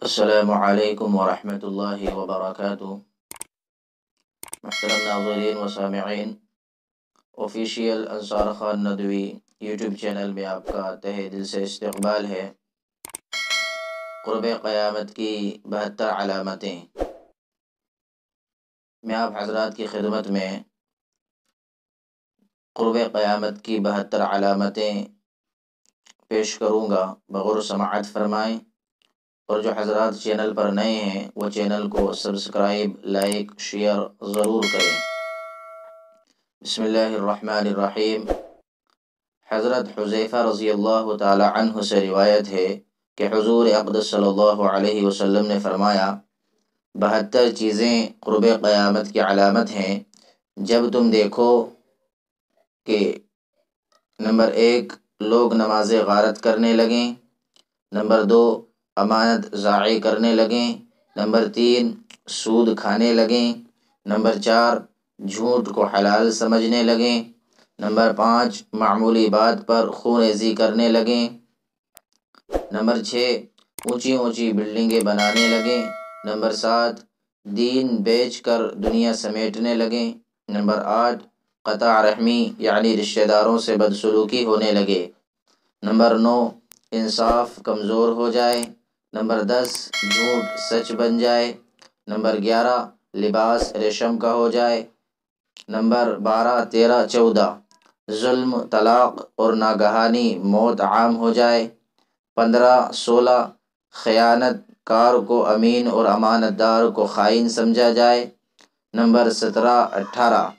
السلام علیکم ورحمۃ اللہ وبرکاتہ۔ محترم ناظرین و سامعین، آفیشیل انصار خان ندوی یوٹیوب چینل میں آپ کا تہہ دل سے استقبال ہے۔ قرب قیامت کی 72 علامتیں میں آپ حضرات کی خدمت میں قرب قیامت کی 72 علامتیں پیش کروں گا، بغور سماعت فرمائیں، اور جو حضرات چینل پر نئے ہیں وہ چینل کو سبسکرائب، لائک، شیئر ضرور کریں۔ بسم اللہ الرحمن الرحیم۔ حضرت حذیفہ رضی اللہ تعالی عنہ سے روایت ہے کہ حضور اقدس صلی اللہ علیہ وسلم نے فرمایا، 72 چیزیں قرب قیامت کی علامت ہیں۔ جب تم دیکھو کہ نمبر 1 لوگ نماز غارت کرنے لگیں، نمبر 2 امانت ضائع کرنے لگیں، نمبر 3 سود کھانے لگیں، نمبر 4 جھوٹ کو حلال سمجھنے لگیں، نمبر 5 معمولی بات پر خون ریزی کرنے لگیں، نمبر 6 اونچی اونچی بلڈنگیں بنانے لگیں، نمبر 7 دین بیچ کر دنیا سمیٹنے لگیں، نمبر 8 قطع رحمی یعنی رشتہ داروں سے بدسلوکی ہونے لگے، نمبر 9 انصاف کمزور ہو جائے، نمبر 10 جھوٹ سچ بن جائے، نمبر 11 لباس ریشم کا ہو جائے، نمبر 12 13 14 ظلم، طلاق اور ناگہانی موت عام ہو جائے، 15 16 خیانت کار کو امین اور امانت دار کو خائن سمجھا جائے، نمبر 17 18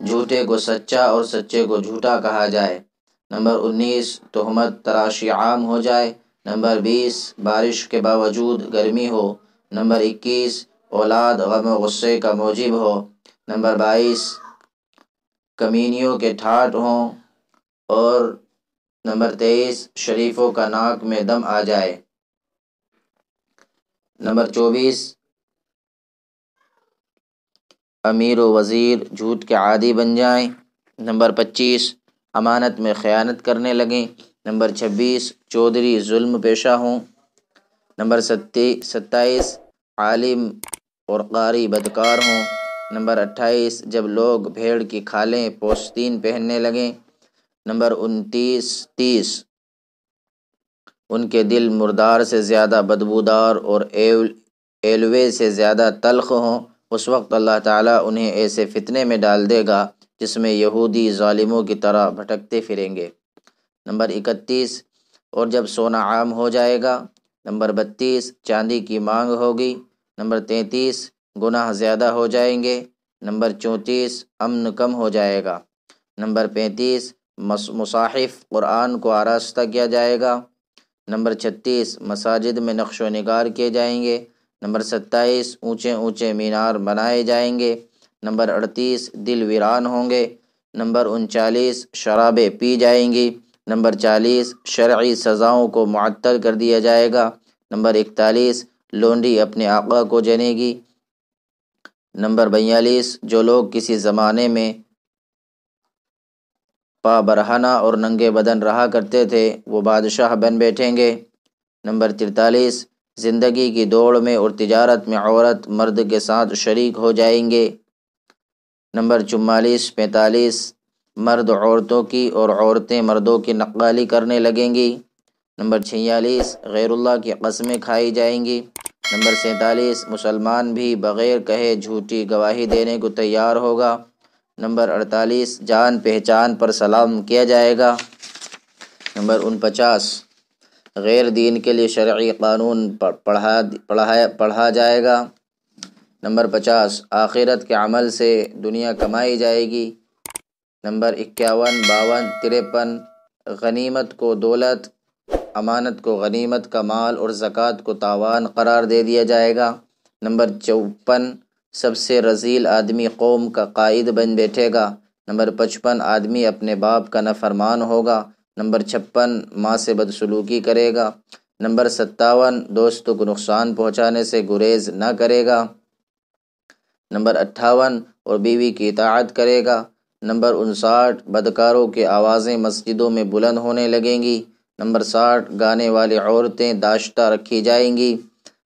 جھوٹے کو سچا اور سچے کو جھوٹا کہا جائے، نمبر 19 تہمت تراشی عام ہو جائے، نمبر 20 بارش کے باوجود گرمی ہو، نمبر 21 اولاد غم و غصے کا موجب ہو، نمبر 22 کمینیوں کے ٹھاٹ ہوں، اور نمبر 23 شریفوں کا ناک میں دم آ جائے، نمبر 24 امیر و وزیر جھوٹ کے عادی بن جائیں، نمبر 25 امانت میں خیانت کرنے لگیں، نمبر 26 چودھری ظلم پیشہ ہوں، نمبر 27 عالم اور قاری بدکار ہوں، نمبر 28 جب لوگ بھیڑ کی کھالیں پوستین پہننے لگیں، نمبر 29 ان کے دل مردار سے زیادہ بدبودار اور ایلوے سے زیادہ تلخ ہوں، اس وقت اللہ تعالیٰ انہیں ایسے فتنے میں ڈال دے گا جس میں یہودی ظالموں کی طرح بھٹکتے پھریں گے، نمبر 31 اور جب سونا عام ہو جائے گا، نمبر 32 چاندی کی مانگ ہوگی، نمبر 33 گناہ زیادہ ہو جائیں گے، نمبر 34 امن کم ہو جائے گا، نمبر 35 مصاحف قرآن کو آراستہ کیا جائے گا، نمبر 36 مساجد میں نقش و نگار کیے جائیں گے، نمبر 27 اونچے اونچے مینار بنائے جائیں گے، نمبر 38 دل ویران ہوں گے، نمبر 39 شرابیں پی جائیں گی، نمبر 40 شرعی سزاؤں کو معطل کر دیا جائے گا، نمبر 41 لونڈی اپنے آقا کو جنے گی، نمبر 42 جو لوگ کسی زمانے میں پا برہنہ اور ننگے بدن رہا کرتے تھے وہ بادشاہ بن بیٹھیں گے، نمبر 43 زندگی کی دوڑ میں اور تجارت میں عورت مرد کے ساتھ شریک ہو جائیں گے، نمبر 44 45 مرد عورتوں کی اور عورتیں مردوں کی نقالی کرنے لگیں گی، نمبر 46 غیر اللہ کی قسمیں کھائی جائیں گی، نمبر 47 مسلمان بھی بغیر کہے جھوٹی گواہی دینے کو تیار ہوگا، نمبر 48 جان پہچان پر سلام کیا جائے گا، نمبر 49 غیر دین کے لیے شرعی قانون پڑھا جائے گا، نمبر 50 آخرت کے عمل سے دنیا کمائی جائے گی، نمبر 51 52 53 غنیمت کو دولت، امانت کو غنیمت کا مال اور زکوٰۃ کو تاوان قرار دے دیا جائے گا، نمبر 54 سب سے رذیل آدمی قوم کا قائد بن بیٹھے گا، نمبر 55 آدمی اپنے باپ کا نافرمان ہوگا، نمبر 56 ماں سے بدسلوکی کرے گا، نمبر 57 دوستوں کو نقصان پہنچانے سے گریز نہ کرے گا، نمبر 58 اور بیوی کی اطاعت کرے گا، نمبر 59 بدکاروں کی آوازیں مسجدوں میں بلند ہونے لگیں گی، نمبر 60 گانے والی عورتیں داشتہ رکھی جائیں گی۔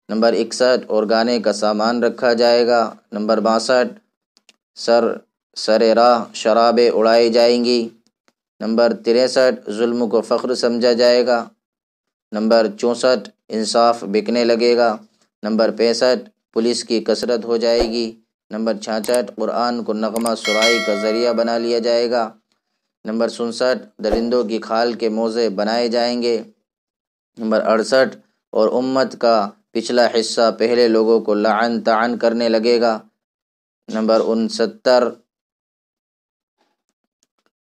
نمبر 61 اور گانے کا سامان رکھا جائے گا۔ نمبر 62 سر راہ شرابیں اڑائی جائیں گی۔ نمبر 63 ظلم کو فخر سمجھا جائے گا۔ نمبر 64 انصاف بکنے لگے گا۔ نمبر 65 پولیس کی کثرت ہو جائے گی۔ نمبر 66 قرآن کو نغمہ سرائی کا ذریعہ بنا لیا جائے گا۔ نمبر 67 درندوں کی کھال کے موزے بنائے جائیں گے۔ نمبر 68 اور امت کا پچھلا حصہ پہلے لوگوں کو لعن طعن کرنے لگے گا۔ نمبر 69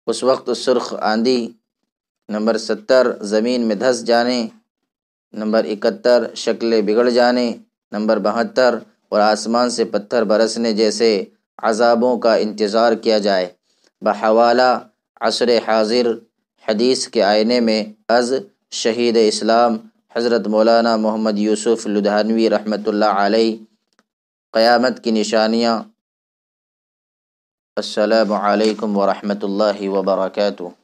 اس وقت سرخ آندھی۔ نمبر 70 زمین میں دھس جانے۔ نمبر 71 شکلیں بگڑ جانے۔ نمبر 72 اور آسمان سے پتھر برسنے جیسے عذابوں کا انتظار کیا جائے۔ بحوالہ عصر حاضر حدیث کے آئینے میں از شہید اسلام حضرت مولانا محمد یوسف لدھیانوی رحمۃ اللہ علیہ قیامت کی نشانیاں۔ السلام علیکم ورحمۃ اللہ وبرکاتہ۔